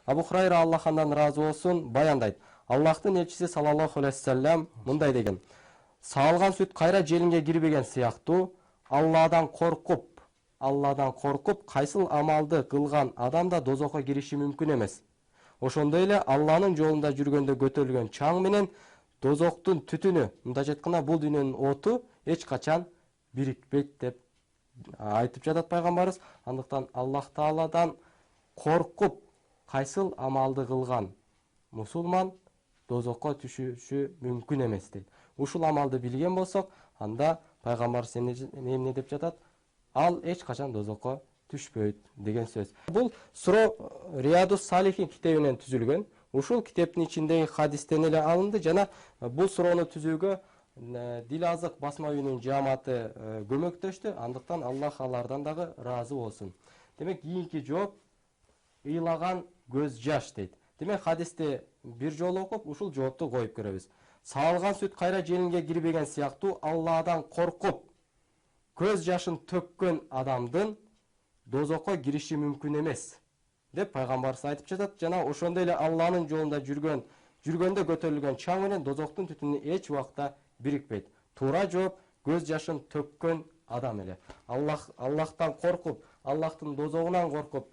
Абу Хурайра Аллах андан разы болсун баяндайт. Аллахтын элчиси саллаллаху алейхи вассалам мындай деген: "Саалган сүт кайра желинге кирбеген сыяктуу, Алладан коркуп, кайсыл амалды кылган адам да дозокко кириши мүмкүн эмес. Ошондой эле Алланын жолунда жүргөндө көтөрүлгөн чаң менен дозоктун түтүнү, мындайча айтканда бул дүйнөнүн оту эч качан бирикпейт" деп айтып жатат пайгамбарыбыз. Андыктан Аллах Тааладан коркуп, кайсыл амалды кылган мусулман дозокко түшүшү мүмкүн эмес дейт. Ушул амалды билген болсок, анда пайгамбарыбыз эмне деп жатат? Ал эч качан дозокко түшпөйт деген сөз. Бул суроо Риядус Салихин китебинен түзүлгөн. Ушул китептин ичиндеги хадистен эле алынды жана бул суроону түзүүгө Дил Азык басма үйүнүн жааматы көмөктөштү. Андыктан Аллах алардан дагы ыраазы болсун. Демек, кийинки жооп ыйлаган көз жаш дейт. Демек, хадисти бир жолу окуп, ушул жоопту коюп көрөбүз. Саалган сүт кайра желинге кирбеген сыяктуу, Алладан коркуп, көз жашын төккөн адамдын дозокко кириши мүмкүн эмес деп пайгамбарыбыз айтып жатат. Жана ошондой эле Алланын жолунда жүргөндө көтөрүлгөн чаң менен дозоктун түтүнү эч убакта бирикпейт. Туура жооп көз жашын төккөн адам эле. Аллахтан коркуп, Аллахтын дозогунан коркуп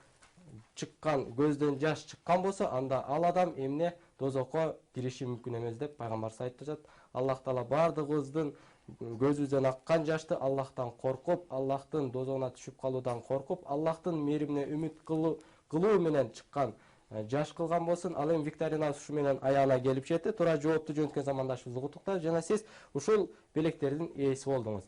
чыккан көздөн жаш чыккан болсо, анда ал адам эмне дозокко кириши мүмкүн эмес деп пайгамбарыбыз айтып жатат. Аллах Таала бардыгыбыздын көзүбүздөн аккан жашты Аллахтан коркуп, Аллахтын дозогуна түшүп калуудан коркуп, Аллахтын мээримине үмүт кылуу менен чыккан жаш кылган болсун. Ал эми викторинабыз ушу менен аягына келип жетти. Туура жоопту жөнөткөн замандашыбызды куттуктайбыз жана сиз ушул белектердин ээси болдуңуз.